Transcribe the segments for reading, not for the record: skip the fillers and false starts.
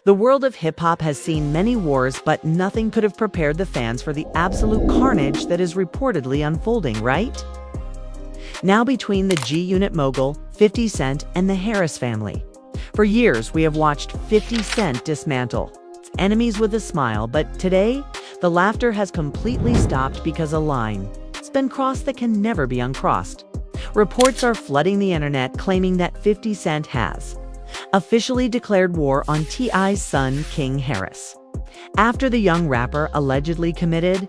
The world of hip-hop has seen many wars, but nothing could have prepared the fans for the absolute carnage that is reportedly unfolding, right? Now between the G-Unit mogul, 50 Cent, and the Harris family. For years, we have watched 50 Cent dismantle its enemies with a smile, but today, the laughter has completely stopped because a line has been crossed that can never be uncrossed. Reports are flooding the internet claiming that 50 Cent has officially declared war on T.I.'s son, King Harris, after the young rapper allegedly committed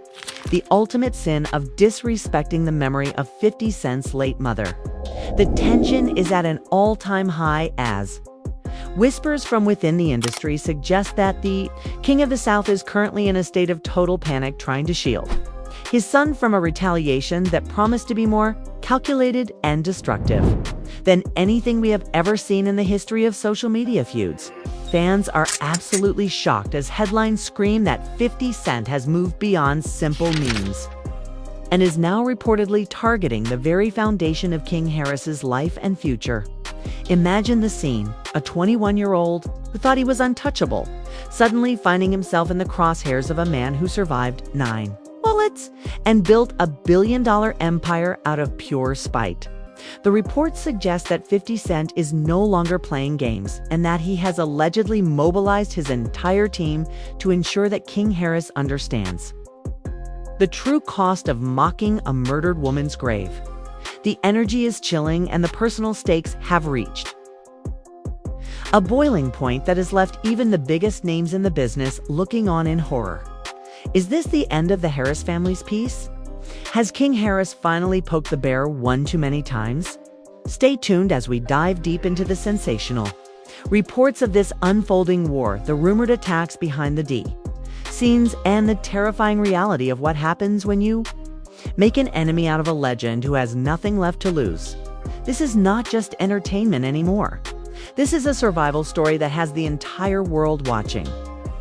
the ultimate sin of disrespecting the memory of 50 Cent's late mother. The tension is at an all-time high as whispers from within the industry suggest that the King of the South is currently in a state of total panic, trying to shield his son from a retaliation that promised to be more calculated and destructive than anything we have ever seen in the history of social media feuds. Fans are absolutely shocked as headlines scream that 50 Cent has moved beyond simple memes and is now reportedly targeting the very foundation of King Harris's life and future. Imagine the scene: a 21-year-old who thought he was untouchable, suddenly finding himself in the crosshairs of a man who survived 9 bullets and built a billion-dollar empire out of pure spite. The reports suggest that 50 Cent is no longer playing games and that he has allegedly mobilized his entire team to ensure that King Harris understands the true cost of mocking a murdered woman's grave. The energy is chilling and the personal stakes have reached a boiling point that has left even the biggest names in the business looking on in horror. Is this the end of the Harris family's peace? Has King Harris finally poked the bear one too many times? Stay tuned as we dive deep into the sensational reports of this unfolding war, the rumored attacks behind the scenes, and the terrifying reality of what happens when you make an enemy out of a legend who has nothing left to lose. This is not just entertainment anymore. This is a survival story that has the entire world watching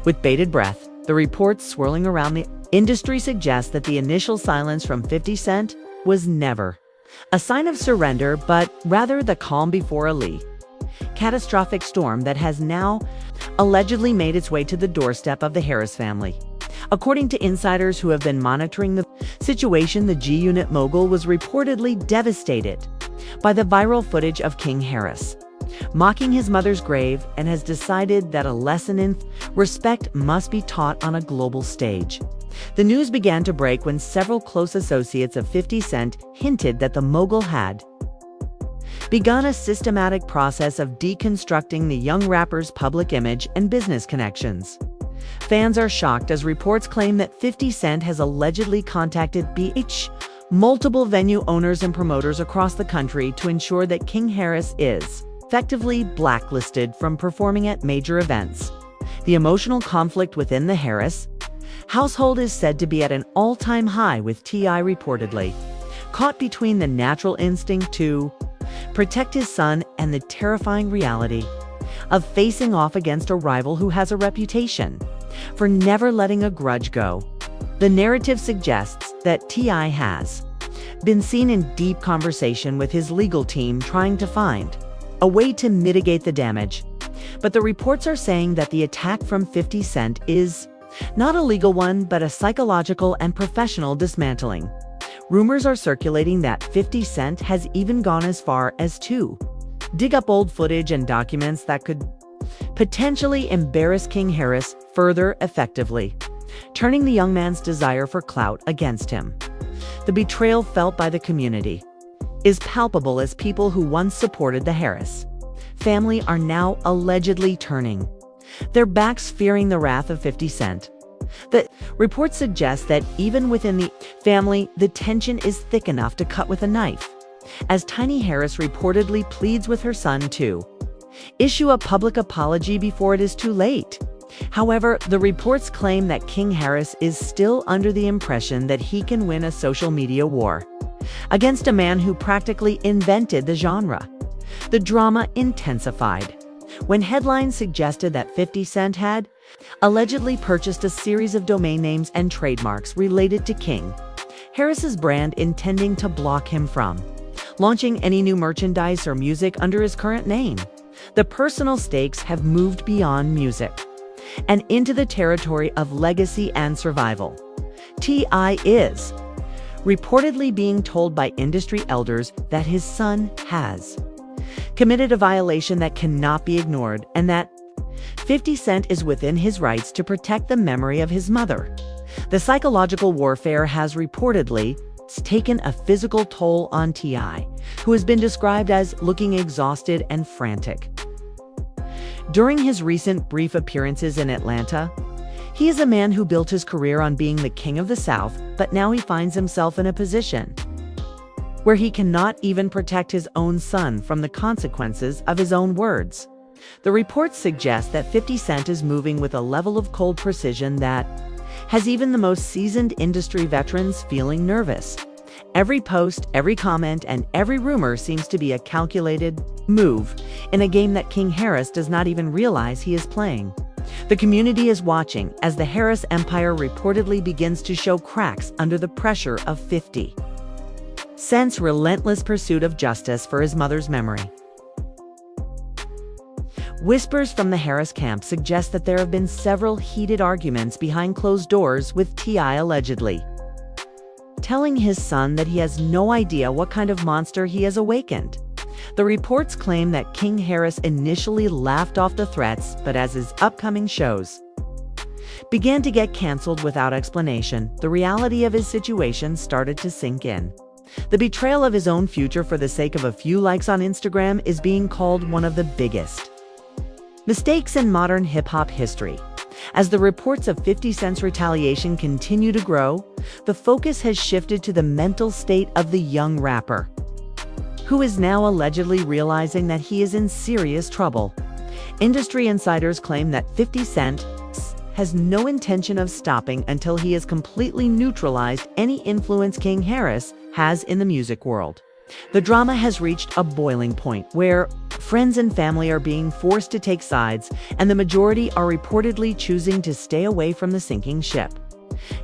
with bated breath. The reports swirling around the industry suggest that the initial silence from 50 Cent was never a sign of surrender, but rather the calm before a catastrophic storm that has now allegedly made its way to the doorstep of the Harris family. According to insiders who have been monitoring the situation, the G-Unit mogul was reportedly devastated by the viral footage of King Harris mocking his mother's grave and has decided that a lesson in respect must be taught on a global stage. The news began to break when several close associates of 50 Cent hinted that the mogul had begun a systematic process of deconstructing the young rapper's public image and business connections. Fans are shocked as reports claim that 50 Cent has allegedly contacted multiple venue owners and promoters across the country to ensure that King Harris is effectively blacklisted from performing at major events. The emotional conflict within the Harris household is said to be at an all-time high, with T.I. reportedly caught between the natural instinct to protect his son and the terrifying reality of facing off against a rival who has a reputation for never letting a grudge go. The narrative suggests that T.I. has been seen in deep conversation with his legal team trying to find a way to mitigate the damage. But the reports are saying that the attack from 50 Cent is not a legal one, but a psychological and professional dismantling. Rumors are circulating that 50 Cent has even gone as far as to dig up old footage and documents that could potentially embarrass King Harris further, effectively turning the young man's desire for clout against him. The betrayal felt by the community is palpable as people who once supported the Harris family are now allegedly turning their backs, fearing the wrath of 50 Cent. The reports suggest that even within the family, the tension is thick enough to cut with a knife, as Tiny Harris reportedly pleads with her son to issue a public apology before it is too late. However, the reports claim that King Harris is still under the impression that he can win a social media war against a man who practically invented the genre. The drama intensified when headlines suggested that 50 Cent had allegedly purchased a series of domain names and trademarks related to King Harris's brand, intending to block him from launching any new merchandise or music under his current name. The personal stakes have moved beyond music and into the territory of legacy and survival. T.I. is reportedly being told by industry elders that his son has committed a violation that cannot be ignored and that 50 Cent is within his rights to protect the memory of his mother. The psychological warfare has reportedly taken a physical toll on T.I., who has been described as looking exhausted and frantic. During his recent brief appearances in Atlanta, he is a man who built his career on being the king of the South, but now he finds himself in a position where he cannot even protect his own son from the consequences of his own words. The reports suggest that 50 Cent is moving with a level of cold precision that has even the most seasoned industry veterans feeling nervous. Every post, every comment, and every rumor seems to be a calculated move in a game that King Harris does not even realize he is playing. The community is watching as the Harris empire reportedly begins to show cracks under the pressure of 50 Cent's relentless pursuit of justice for his mother's memory. Whispers from the Harris camp suggest that there have been several heated arguments behind closed doors, with T.I. allegedly telling his son that he has no idea what kind of monster he has awakened. The reports claim that King Harris initially laughed off the threats, but as his upcoming shows began to get canceled without explanation, the reality of his situation started to sink in. The betrayal of his own future for the sake of a few likes on Instagram is being called one of the biggest mistakes in modern hip-hop history. As the reports of 50 Cent's retaliation continue to grow, the focus has shifted to the mental state of the young rapper, who is now allegedly realizing that he is in serious trouble. Industry insiders claim that 50 Cent has no intention of stopping until he has completely neutralized any influence King Harris has in the music world. The drama has reached a boiling point where friends and family are being forced to take sides, and the majority are reportedly choosing to stay away from the sinking ship.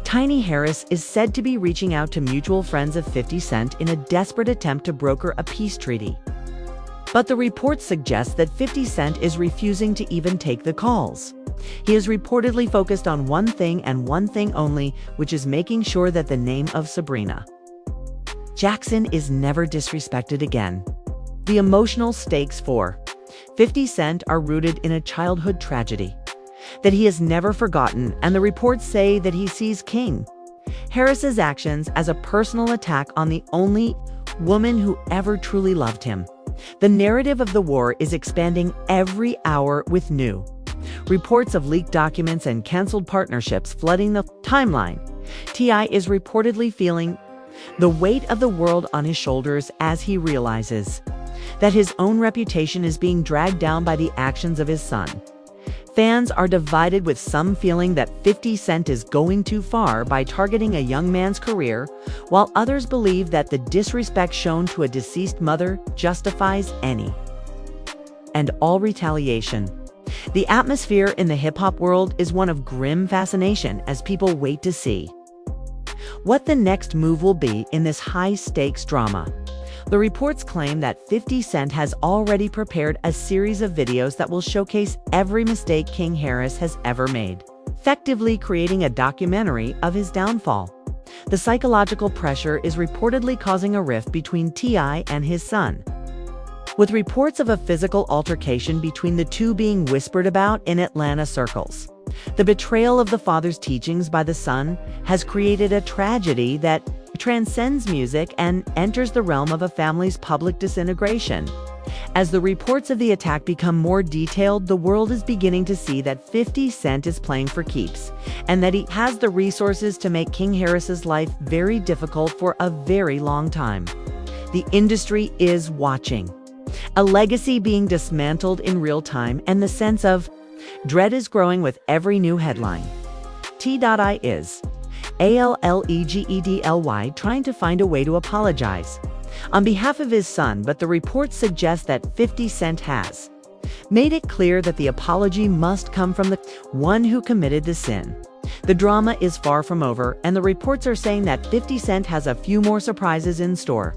Tiny Harris is said to be reaching out to mutual friends of 50 Cent in a desperate attempt to broker a peace treaty. But the reports suggest that 50 Cent is refusing to even take the calls. He is reportedly focused on one thing and one thing only, which is making sure that the name of Sabrina Jackson is never disrespected again. The emotional stakes for 50 Cent are rooted in a childhood tragedy that he has never forgotten, and the reports say that he sees King Harris's actions as a personal attack on the only woman who ever truly loved him. The narrative of the war is expanding every hour, with new reports of leaked documents and canceled partnerships flooding the timeline. T.I. is reportedly feeling the weight of the world on his shoulders as he realizes that his own reputation is being dragged down by the actions of his son. Fans are divided, with some feeling that 50 Cent is going too far by targeting a young man's career, while others believe that the disrespect shown to a deceased mother justifies any and all retaliation. The atmosphere in the hip-hop world is one of grim fascination as people wait to see what the next move will be in this high-stakes drama. The reports claim that 50 Cent has already prepared a series of videos that will showcase every mistake King Harris has ever made, effectively creating a documentary of his downfall. The psychological pressure is reportedly causing a rift between T.I. and his son, with reports of a physical altercation between the two being whispered about in Atlanta circles. The betrayal of the father's teachings by the son has created a tragedy that transcends music and enters the realm of a family's public disintegration. As the reports of the attack become more detailed, the world is beginning to see that 50 Cent is playing for keeps, and that he has the resources to make King Harris's life very difficult for a very long time. The industry is watching a legacy being dismantled in real time, and the sense of dread is growing with every new headline. T.I. is allegedly trying to find a way to apologize on behalf of his son, but the reports suggest that 50 Cent has made it clear that the apology must come from the one who committed the sin. The drama is far from over, and the reports are saying that 50 Cent has a few more surprises in store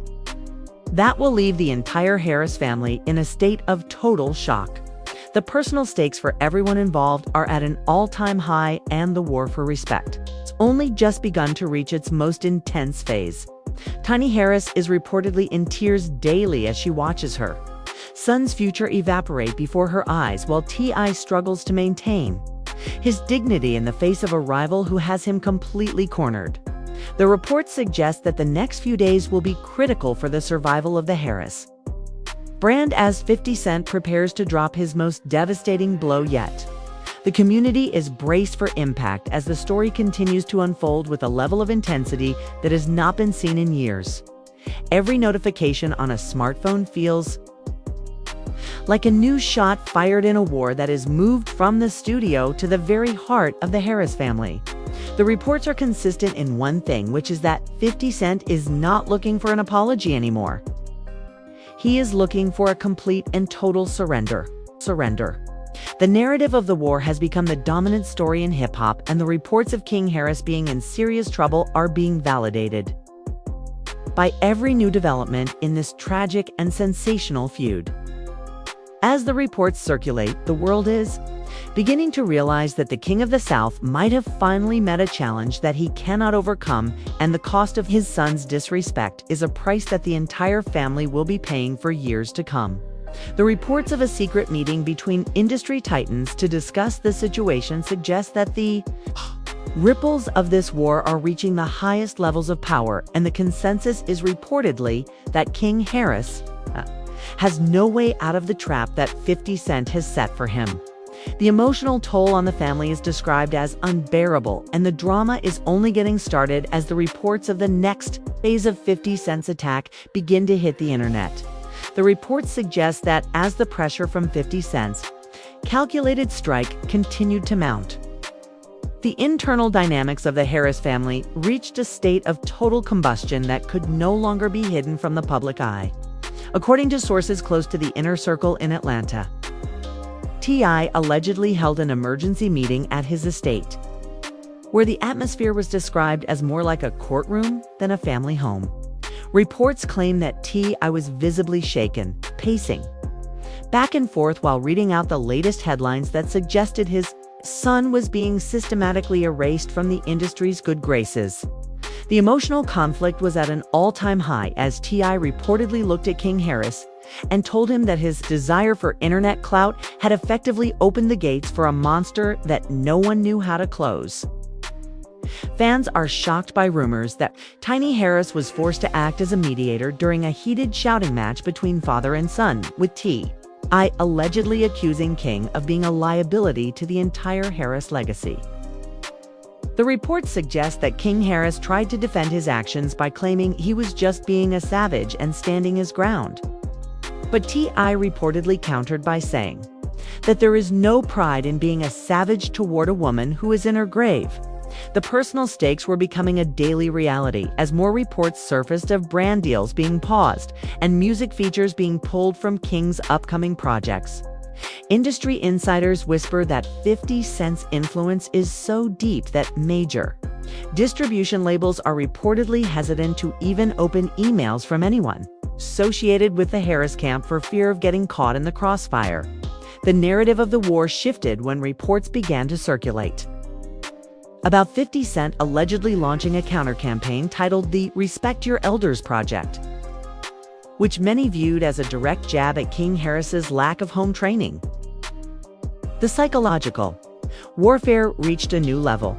that will leave the entire Harris family in a state of total shock. The The personal stakes for everyone involved are at an all-time high, and the war for respect has only just begun to reach its most intense phase. Tiny Harris is reportedly in tears daily as she watches her son's future evaporate before her eyes, while T.I. struggles to maintain his dignity in the face of a rival who has him completely cornered. The reports suggest that the next few days will be critical for the survival of the Harris brand as 50 Cent prepares to drop his most devastating blow yet. The community is braced for impact as the story continues to unfold with a level of intensity that has not been seen in years. Every notification on a smartphone feels like a new shot fired in a war that is moved from the studio to the very heart of the Harris family. The reports are consistent in one thing, which is that 50 Cent is not looking for an apology anymore. He is looking for a complete and total surrender. The narrative of the war has become the dominant story in hip-hop, and the reports of King Harris being in serious trouble are being validated by every new development in this tragic and sensational feud. As the reports circulate, the world is beginning to realize that the King of the South might have finally met a challenge that he cannot overcome, and the cost of his son's disrespect is a price that the entire family will be paying for years to come. The reports of a secret meeting between industry titans to discuss the situation suggest that the ripples of this war are reaching the highest levels of power, and the consensus is reportedly that King Harris has no way out of the trap that 50 Cent has set for him. The emotional toll on the family is described as unbearable, and the drama is only getting started as the reports of the next phase of 50 Cent's attack begin to hit the internet. The reports suggest that as the pressure from 50 Cent's calculated strike continued to mount, the internal dynamics of the Harris family reached a state of total combustion that could no longer be hidden from the public eye. According to sources close to the inner circle in Atlanta, T.I. allegedly held an emergency meeting at his estate, where the atmosphere was described as more like a courtroom than a family home. Reports claim that T.I. was visibly shaken, pacing back and forth while reading out the latest headlines that suggested his son was being systematically erased from the industry's good graces. The emotional conflict was at an all-time high as T.I. reportedly looked at King Harris and told him that his desire for internet clout had effectively opened the gates for a monster that no one knew how to close. Fans are shocked by rumors that Tiny Harris was forced to act as a mediator during a heated shouting match between father and son, with T.I. allegedly accusing King of being a liability to the entire Harris legacy. The reports suggest that King Harris tried to defend his actions by claiming he was just being a savage and standing his ground. But T.I. reportedly countered by saying that there is no pride in being a savage toward a woman who is in her grave. The personal stakes were becoming a daily reality as more reports surfaced of brand deals being paused and music features being pulled from King's upcoming projects. Industry insiders whisper that 50 Cent's influence is so deep that major distribution labels are reportedly hesitant to even open emails from anyone associated with the Harris camp for fear of getting caught in the crossfire. The narrative of the war shifted when reports began to circulate about 50 Cent allegedly launching a counter-campaign titled the Respect Your Elders Project, which many viewed as a direct jab at King Harris's lack of home training. The psychological warfare reached a new level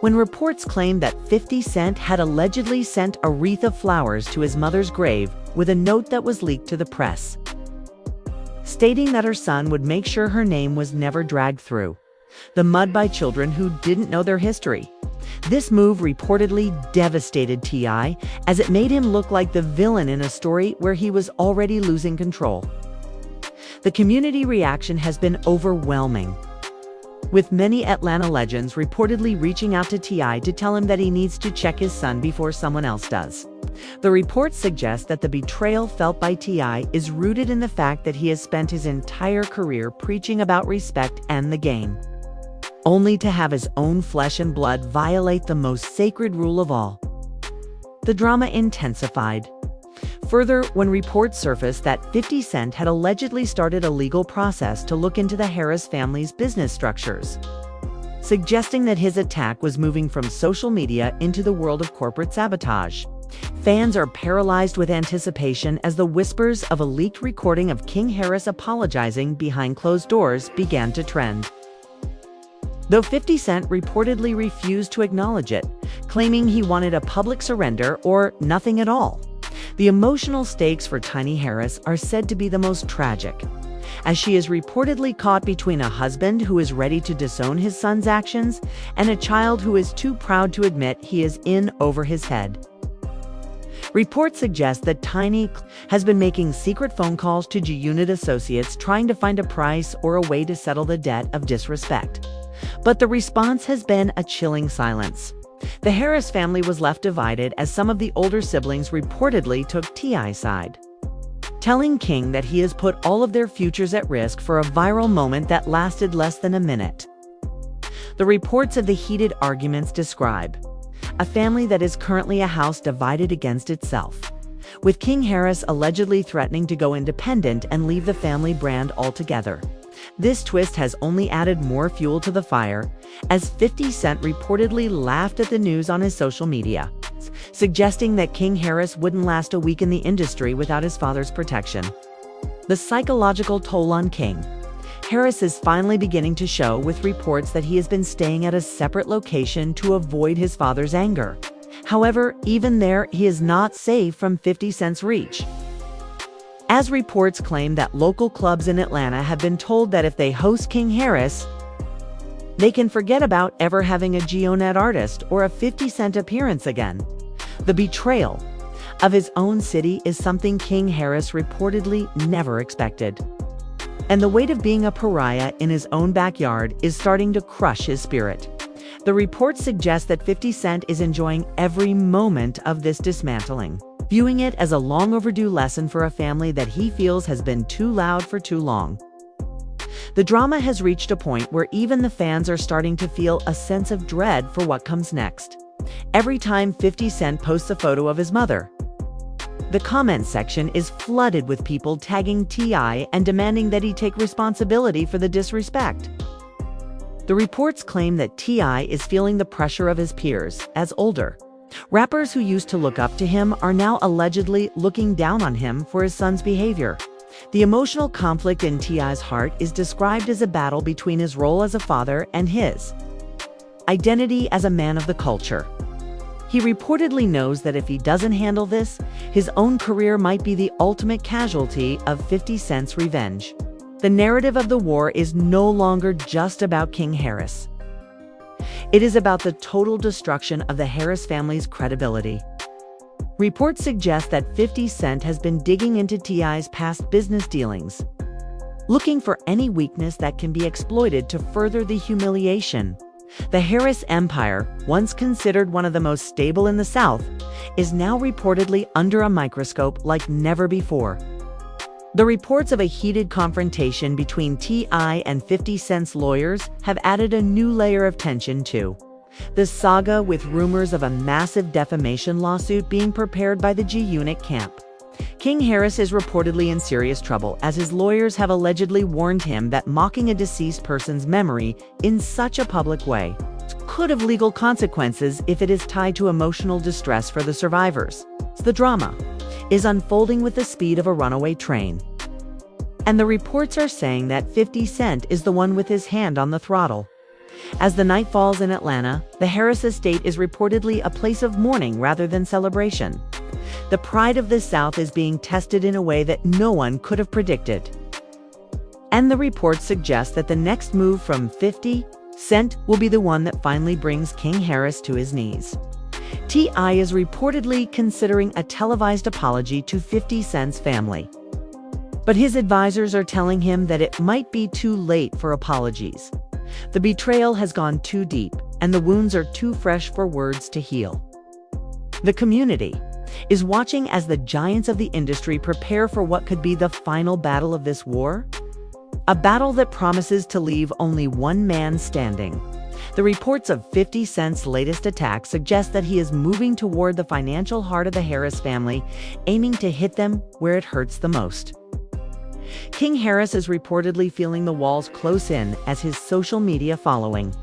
when reports claimed that 50 Cent had allegedly sent a wreath of flowers to his mother's grave with a note that was leaked to the press, stating that her son would make sure her name was never dragged through the mud by children who didn't know their history. This move reportedly devastated T.I. as it made him look like the villain in a story where he was already losing control. The community reaction has been overwhelming, with many Atlanta legends reportedly reaching out to T.I. to tell him that he needs to check his son before someone else does. The reports suggest that the betrayal felt by T.I. is rooted in the fact that he has spent his entire career preaching about respect and the game, only to have his own flesh and blood violate the most sacred rule of all. The drama intensified Further, when reports surfaced that 50 Cent had allegedly started a legal process to look into the Harris family's business structures, suggesting that his attack was moving from social media into the world of corporate sabotage. Fans are paralyzed with anticipation as the whispers of a leaked recording of King Harris apologizing behind closed doors began to trend. Though 50 Cent reportedly refused to acknowledge it, claiming he wanted a public surrender or nothing at all. The emotional stakes for Tiny Harris are said to be the most tragic, as she is reportedly caught between a husband who is ready to disown his son's actions and a child who is too proud to admit he is in over his head. Reports suggest that Tiny has been making secret phone calls to G-Unit associates trying to find a price or a way to settle the debt of disrespect. But the response has been a chilling silence. The Harris family was left divided as some of the older siblings reportedly took T.I.'s side, telling King that he has put all of their futures at risk for a viral moment that lasted less than a minute. The reports of the heated arguments describe a family that is currently a house divided against itself, with King Harris allegedly threatening to go independent and leave the family brand altogether. This twist has only added more fuel to the fire, as 50 Cent reportedly laughed at the news on his social media, suggesting that King Harris wouldn't last a week in the industry without his father's protection. The psychological toll on King Harris is finally beginning to show, with reports that he has been staying at a separate location to avoid his father's anger. However, even there, he is not safe from 50 Cent's reach, as reports claim that local clubs in Atlanta have been told that if they host King Harris, they can forget about ever having a G-Unit artist or a 50 Cent appearance again. The betrayal of his own city is something King Harris reportedly never expected, and the weight of being a pariah in his own backyard is starting to crush his spirit. The reports suggest that 50 Cent is enjoying every moment of this dismantling, viewing it as a long overdue lesson for a family that he feels has been too loud for too long. The drama has reached a point where even the fans are starting to feel a sense of dread for what comes next. Every time 50 Cent posts a photo of his mother, the comment section is flooded with people tagging T.I. and demanding that he take responsibility for the disrespect. The reports claim that T.I. is feeling the pressure of his peers, as older rappers who used to look up to him are now allegedly looking down on him for his son's behavior. The emotional conflict in T.I.'s heart is described as a battle between his role as a father and his identity as a man of the culture. He reportedly knows that if he doesn't handle this, his own career might be the ultimate casualty of 50 Cent's revenge. The narrative of the war is no longer just about King Harris. It is about the total destruction of the Harris family's credibility. Reports suggest that 50 Cent has been digging into T.I.'s past business dealings, looking for any weakness that can be exploited to further the humiliation. The Harris empire, once considered one of the most stable in the South, is now reportedly under a microscope like never before. The reports of a heated confrontation between T.I. and 50 Cent's lawyers have added a new layer of tension to the saga, with rumors of a massive defamation lawsuit being prepared by the G-Unit camp. King Harris is reportedly in serious trouble, as his lawyers have allegedly warned him that mocking a deceased person's memory in such a public way could have legal consequences if it is tied to emotional distress for the survivors. The drama is unfolding with the speed of a runaway train, and the reports are saying that 50 Cent is the one with his hand on the throttle. As the night falls in Atlanta, the Harris estate is reportedly a place of mourning rather than celebration. The pride of the South is being tested in a way that no one could have predicted, and the reports suggest that the next move from 50 Cent will be the one that finally brings King Harris to his knees. T.I. is reportedly considering a televised apology to 50 Cent's family, but his advisors are telling him that it might be too late for apologies. The betrayal has gone too deep, and the wounds are too fresh for words to heal. The community is watching as the giants of the industry prepare for what could be the final battle of this war, a battle that promises to leave only one man standing. The reports of 50 Cent's latest attack suggest that he is moving toward the financial heart of the Harris family, aiming to hit them where it hurts the most. King Harris is reportedly feeling the walls close in as his social media following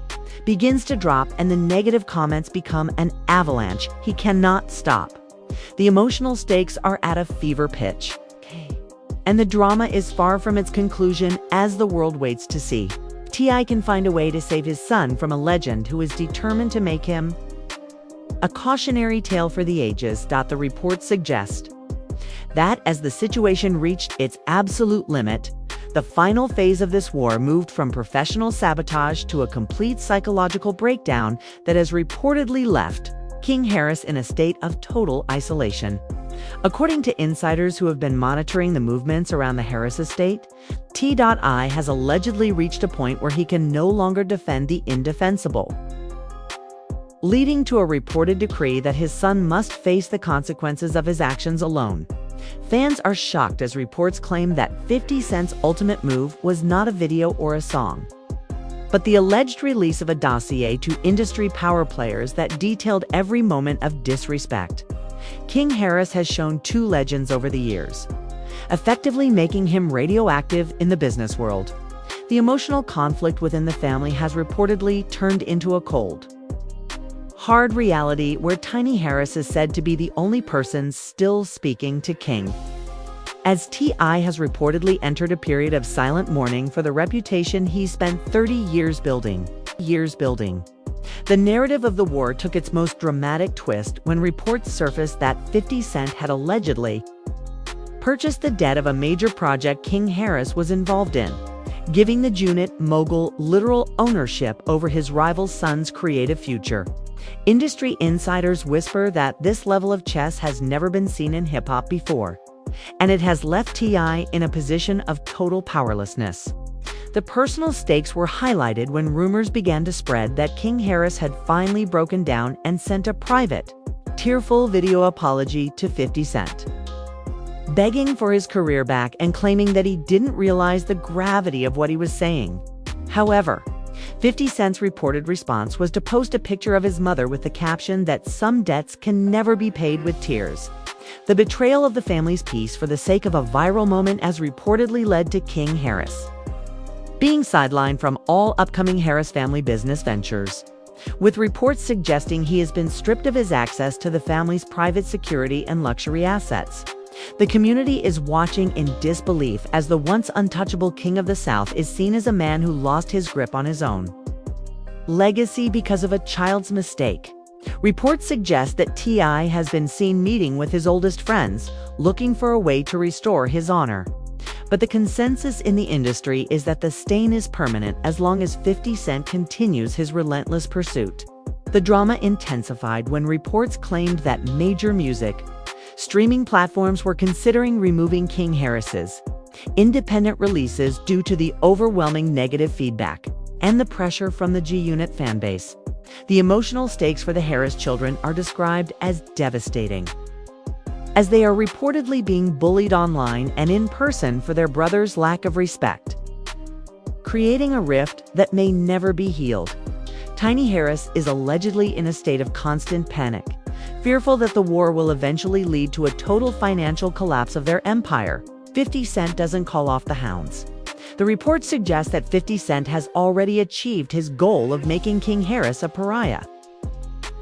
begins to drop and the negative comments become an avalanche he cannot stop. The emotional stakes are at a fever pitch, and the drama is far from its conclusion as the world waits to see. T.I. can find a way to save his son from a legend who is determined to make him a cautionary tale for the ages. The reports suggest that as the situation reached its absolute limit, the final phase of this war moved from professional sabotage to a complete psychological breakdown that has reportedly left King Harris in a state of total isolation. According to insiders who have been monitoring the movements around the Harris estate, T.I. has allegedly reached a point where he can no longer defend the indefensible, leading to a reported decree that his son must face the consequences of his actions alone. Fans are shocked as reports claim that 50 Cent's ultimate move was not a video or a song, but the alleged release of a dossier to industry power players that detailed every moment of disrespect. King Harris has shown two legends over the years, effectively making him radioactive in the business world. The emotional conflict within the family has reportedly turned into a cold, hard reality where Tiny Harris is said to be the only person still speaking to King, as T.I. has reportedly entered a period of silent mourning for the reputation he spent 30 years building. The narrative of the war took its most dramatic twist when reports surfaced that 50 Cent had allegedly purchased the debt of a major project King Harris was involved in, giving the G-Unit mogul literal ownership over his rival's son's creative future. Industry insiders whisper that this level of chess has never been seen in hip-hop before, and it has left T.I. in a position of total powerlessness. The personal stakes were highlighted when rumors began to spread that King Harris had finally broken down and sent a private, tearful video apology to 50 Cent, begging for his career back and claiming that he didn't realize the gravity of what he was saying. However, 50 Cent's reported response was to post a picture of his mother with the caption that some debts can never be paid with tears. The betrayal of the family's peace for the sake of a viral moment has reportedly led to King Harris being sidelined from all upcoming Harris family business ventures, with reports suggesting he has been stripped of his access to the family's private security and luxury assets. The community is watching in disbelief as the once untouchable King of the South is seen as a man who lost his grip on his own legacy because of a child's mistake. Reports suggest that T.I. has been seen meeting with his oldest friends, looking for a way to restore his honor. But the consensus in the industry is that the stain is permanent as long as 50 Cent continues his relentless pursuit. The drama intensified when reports claimed that major music streaming platforms were considering removing King Harris's independent releases due to the overwhelming negative feedback and the pressure from the G-Unit fanbase. The emotional stakes for the Harris children are described as devastating, as they are reportedly being bullied online and in person for their brother's lack of respect, creating a rift that may never be healed. Tiny Harris is allegedly in a state of constant panic, fearful that the war will eventually lead to a total financial collapse of their empire. 50 Cent doesn't call off the hounds. The reports suggest that 50 Cent has already achieved his goal of making King Harris a pariah,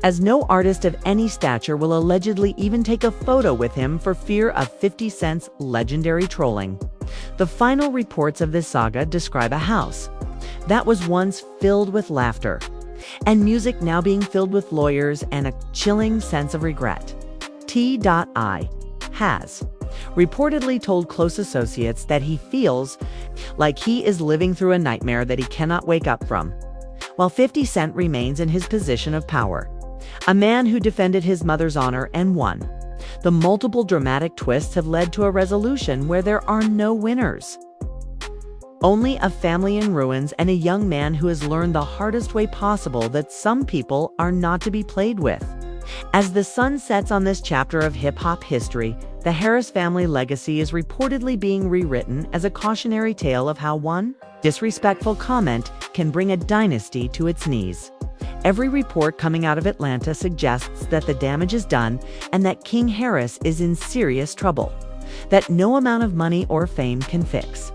as no artist of any stature will allegedly even take a photo with him for fear of 50 Cent's legendary trolling. The final reports of this saga describe a house that was once filled with laughter and music now being filled with lawyers and a chilling sense of regret. T.I. has reportedly told close associates that he feels like he is living through a nightmare that he cannot wake up from, while 50 Cent remains in his position of power, a man who defended his mother's honor and won. The multiple dramatic twists have led to a resolution where there are no winners, only a family in ruins and a young man who has learned the hardest way possible that some people are not to be played with. As the sun sets on this chapter of hip-hop history, the Harris family legacy is reportedly being rewritten as a cautionary tale of how one disrespectful comment can bring a dynasty to its knees. Every report coming out of Atlanta suggests that the damage is done and that King Harris is in serious trouble, that no amount of money or fame can fix.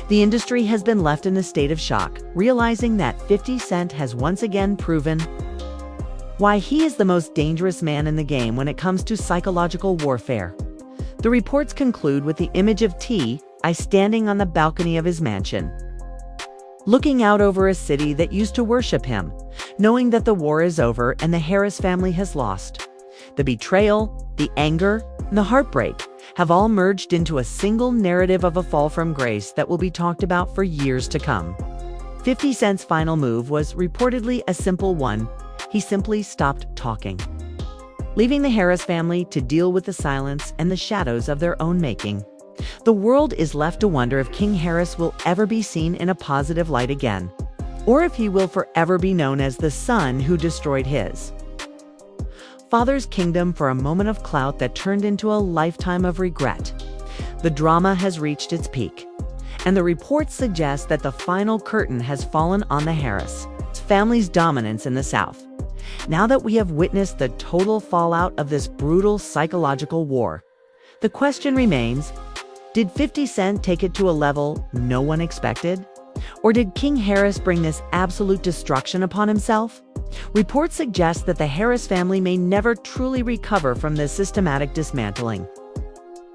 The industry has been left in a state of shock, realizing that 50 Cent has once again proven why he is the most dangerous man in the game when it comes to psychological warfare. The reports conclude with the image of T.I. standing on the balcony of his mansion, looking out over a city that used to worship him, knowing that the war is over and the Harris family has lost. The betrayal, the anger, and the heartbreak have all merged into a single narrative of a fall from grace that will be talked about for years to come. 50 Cent's final move was reportedly a simple one. He simply stopped talking, leaving the Harris family to deal with the silence and the shadows of their own making. The world is left to wonder if King Harris will ever be seen in a positive light again, or if he will forever be known as the son who destroyed his father's kingdom for a moment of clout that turned into a lifetime of regret. The drama has reached its peak, and the reports suggest that the final curtain has fallen on the Harris family's dominance in the South. Now that we have witnessed the total fallout of this brutal psychological war, the question remains, did 50 Cent take it to a level no one expected? Or did King Harris bring this absolute destruction upon himself? Reports suggest that the Harris family may never truly recover from this systematic dismantling.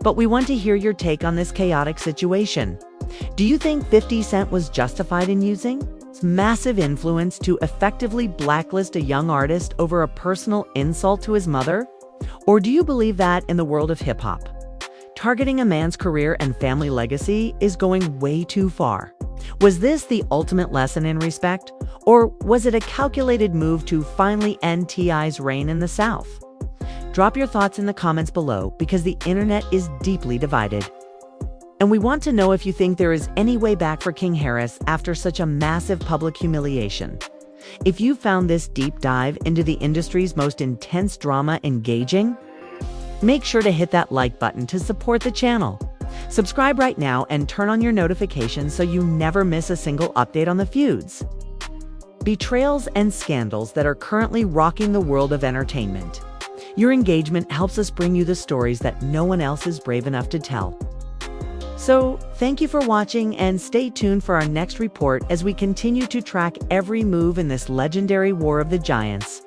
But we want to hear your take on this chaotic situation. Do you think 50 Cent was justified in using his massive influence to effectively blacklist a young artist over a personal insult to his mother? Or do you believe that in the world of hip-hop, targeting a man's career and family legacy is going way too far? Was this the ultimate lesson in respect, or was it a calculated move to finally end T.I.'s reign in the South? Drop your thoughts in the comments below because the internet is deeply divided. And we want to know if you think there is any way back for King Harris after such a massive public humiliation. If you found this deep dive into the industry's most intense drama engaging, make sure to hit that like button to support the channel. Subscribe right now and turn on your notifications so you never miss a single update on the feuds, betrayals, and scandals that are currently rocking the world of entertainment. Your engagement helps us bring you the stories that no one else is brave enough to tell. So, thank you for watching and stay tuned for our next report as we continue to track every move in this legendary War of the Giants.